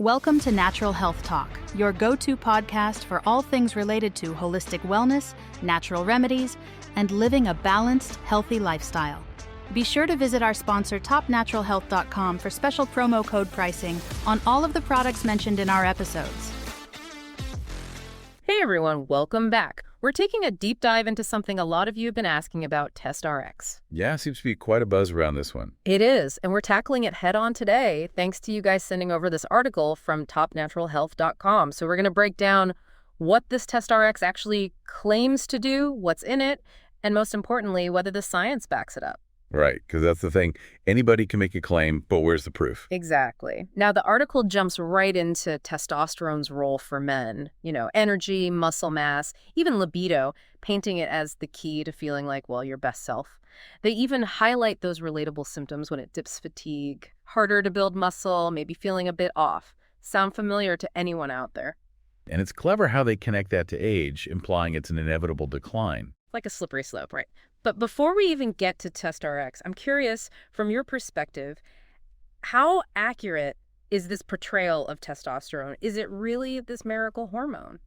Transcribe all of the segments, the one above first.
Welcome to Natural Health Talk, your go-to podcast for all things related to holistic wellness, natural remedies, and living a balanced, healthy lifestyle. Be sure to visit our sponsor, topnaturalhealth.com, for special promo code pricing on all of the products mentioned in our episodes. Hey everyone, welcome back. We're taking a deep dive into something a lot of you have been asking about, TestRX. Yeah, seems to be quite a buzz around this one. It is, and we're tackling it head on today, thanks to you guys sending over this article from topnaturalhealth.com. So we're going to break down what this TestRX actually claims to do, what's in it, and most importantly, whether the science backs it up. Right, because that's the thing. Anybody can make a claim, but where's the proof? Exactly. Now, the article jumps right into testosterone's role for men. Energy, muscle mass, even libido, painting it as the key to feeling like, well, your best self. They even highlight those relatable symptoms when it dips fatigue, harder to build muscle, maybe feeling a bit off. Sound familiar to anyone out there? And it's clever how they connect that to age, implying it's an inevitable decline. Like a slippery slope, right? But before we even get to TestRX, I'm curious, from your perspective, how accurate is this portrayal of testosterone? Is it really this miracle hormone?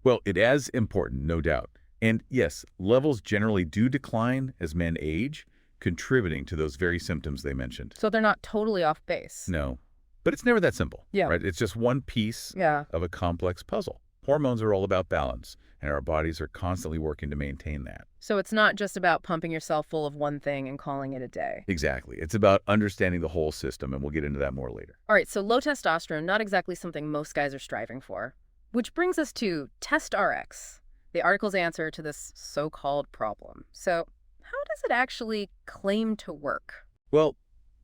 Well, it is important, no doubt. And yes, levels generally do decline as men age, contributing to those very symptoms they mentioned. So they're not totally off base. No, but it's never that simple. Yeah. Right? It's just one piece of a complex puzzle. Hormones are all about balance, and our bodies are constantly working to maintain that. So it's not just about pumping yourself full of one thing and calling it a day. Exactly. It's about understanding the whole system, and we'll get into that more later. All right, so low testosterone, not exactly something most guys are striving for. Which brings us to TestRX, the article's answer to this so-called problem. So how does it actually claim to work? Well,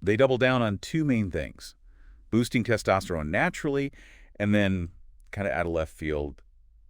they double down on two main things: boosting testosterone naturally, and then, kind of out of left field,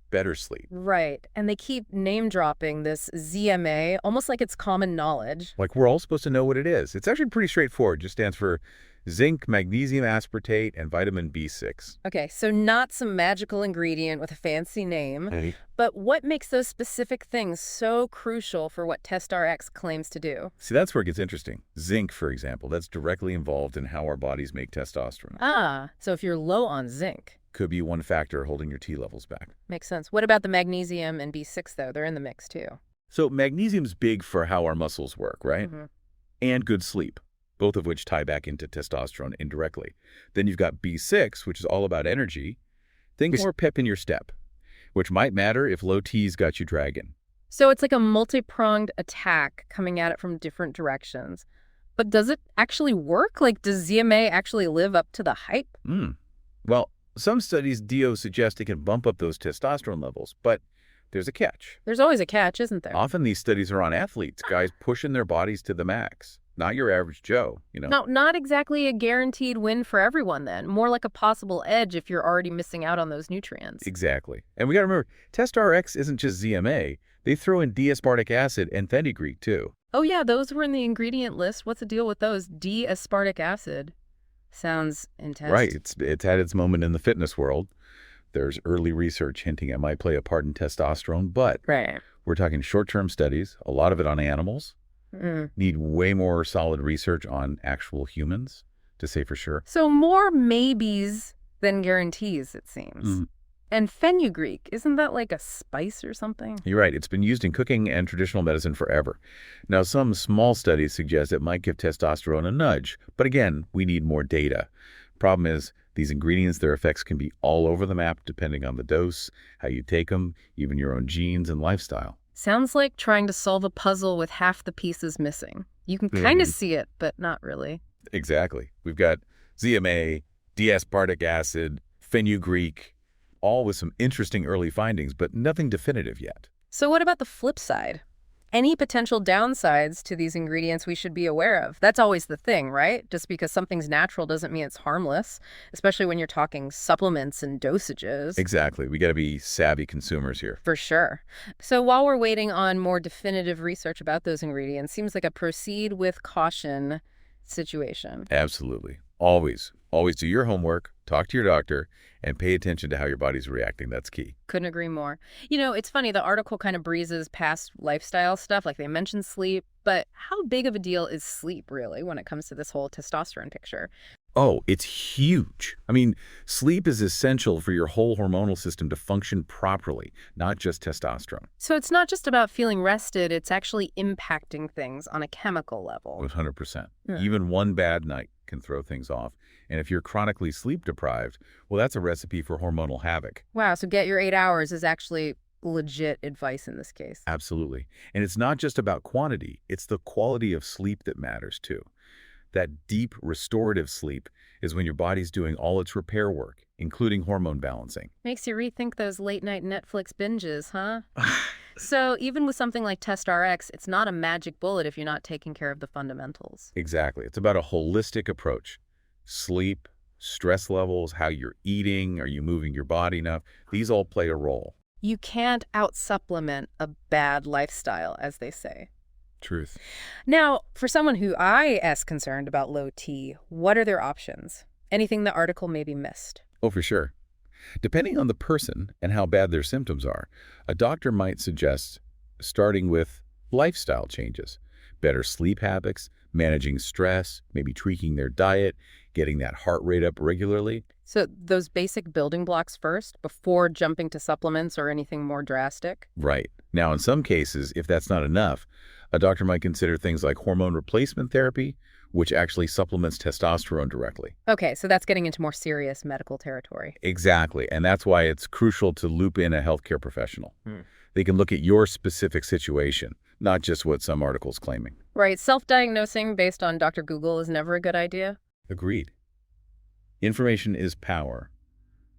better sleep. Right. And they keep name-dropping this ZMA, almost like it's common knowledge. Like we're all supposed to know what it is. It's actually pretty straightforward. It just stands for zinc, magnesium aspartate, and vitamin B6. Okay, so not some magical ingredient with a fancy name. But what makes those specific things so crucial for what TestRX claims to do? See, that's where it gets interesting. Zinc, for example, that's directly involved in how our bodies make testosterone. Ah, so if you're low on zinc. Could be one factor holding your T levels back. Makes sense. What about the magnesium and B6, though? They're in the mix, too. So magnesium's big for how our muscles work, right? And good sleep, both of which tie back into testosterone indirectly. Then you've got B6, which is all about energy. Think more pep in your step, which might matter if low T's got you dragging. So it's like a multi-pronged attack coming at it from different directions. But does it actually work? Like, does ZMA actually live up to the hype? Well, some studies suggest it can bump up those testosterone levels, but there's a catch. There's always a catch, isn't there? Often these studies are on athletes, guys pushing their bodies to the max. Not your average Joe, No, not exactly a guaranteed win for everyone then. More like a possible edge if you're already missing out on those nutrients. Exactly. And we got to remember, TestRX isn't just ZMA. They throw in D-aspartic acid and fenugreek, too. Oh yeah, those were in the ingredient list. What's the deal with those? D-aspartic acid. Sounds intense. Right. It's had its moment in the fitness world. There's early research hinting it might play a part in testosterone, but we're talking short-term studies, a lot of it on animals. Need way more solid research on actual humans to say for sure. So more maybes than guarantees, it seems. And fenugreek, isn't that like a spice or something? You're right. It's been used in cooking and traditional medicine forever. Now, some small studies suggest it might give testosterone a nudge, but again, we need more data. Problem is, these ingredients, their effects can be all over the map depending on the dose, how you take them, even your own genes and lifestyle. Sounds like trying to solve a puzzle with half the pieces missing. You can kind of see it, but not really. Exactly. We've got ZMA, D-aspartic acid, fenugreek, all with some interesting early findings, but nothing definitive yet. So what about the flip side? Any potential downsides to these ingredients we should be aware of? That's always the thing, right? Just because something's natural doesn't mean it's harmless, especially when you're talking supplements and dosages. Exactly. We got to be savvy consumers here. For sure. So while we're waiting on more definitive research about those ingredients, seems like a proceed with caution situation. Absolutely. Always do your homework, talk to your doctor, and pay attention to how your body's reacting. That's key. Couldn't agree more. It's funny, the article kind of breezes past lifestyle stuff, like they mentioned sleep, but how big of a deal is sleep really when it comes to this whole testosterone picture? Oh, it's huge. I mean, sleep is essential for your whole hormonal system to function properly, not just testosterone. So it's not just about feeling rested, it's actually impacting things on a chemical level. 100%. Yeah. Even one bad night can throw things off. And if you're chronically sleep deprived, well, that's a recipe for hormonal havoc. Wow, so get your 8 hours is actually legit advice in this case. Absolutely. And it's not just about quantity, it's the quality of sleep that matters too. That deep restorative sleep is when your body's doing all its repair work, including hormone balancing. Makes you rethink those late-night Netflix binges, huh? So even with something like TestRX, it's not a magic bullet if you're not taking care of the fundamentals. Exactly. It's about a holistic approach. Sleep, stress levels, how you're eating, are you moving your body enough? These all play a role. You can't out-supplement a bad lifestyle, as they say. Truth. Now, for someone who is concerned about low T, what are their options? Anything the article maybe missed? Oh, for sure. Depending on the person and how bad their symptoms are, a doctor might suggest starting with lifestyle changes, better sleep habits, managing stress, maybe tweaking their diet, getting that heart rate up regularly. So those basic building blocks first, before jumping to supplements or anything more drastic? Right. Now, in some cases, if that's not enough, a doctor might consider things like hormone replacement therapy, which actually supplements testosterone directly. Okay, so that's getting into more serious medical territory. Exactly. And that's why it's crucial to loop in a healthcare professional. They can look at your specific situation, not just what some article's claiming. Right, self-diagnosing based on Dr. Google is never a good idea. Agreed. Information is power,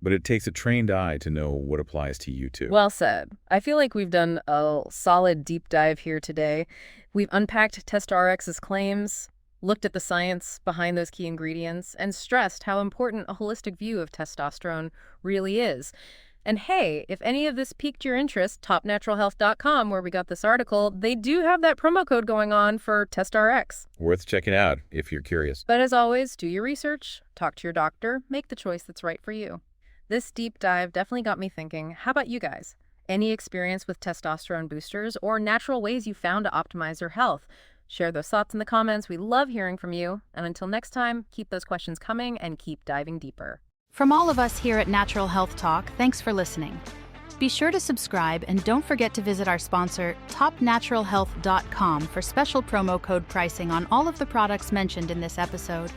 but it takes a trained eye to know what applies to you too. Well said. I feel like we've done a solid deep dive here today. We've unpacked TestRx's claims, looked at the science behind those key ingredients, and stressed how important a holistic view of testosterone really is. And hey, if any of this piqued your interest, topnaturalhealth.com, where we got this article, they do have that promo code going on for TestRx. Worth checking out if you're curious. But as always, do your research, talk to your doctor, make the choice that's right for you. This deep dive definitely got me thinking, how about you guys? Any experience with testosterone boosters or natural ways you found to optimize your health? Share those thoughts in the comments. We love hearing from you. And until next time, keep those questions coming and keep diving deeper. From all of us here at Natural Health Talk, thanks for listening. Be sure to subscribe and don't forget to visit our sponsor, topnaturalhealth.com, for special promo code pricing on all of the products mentioned in this episode.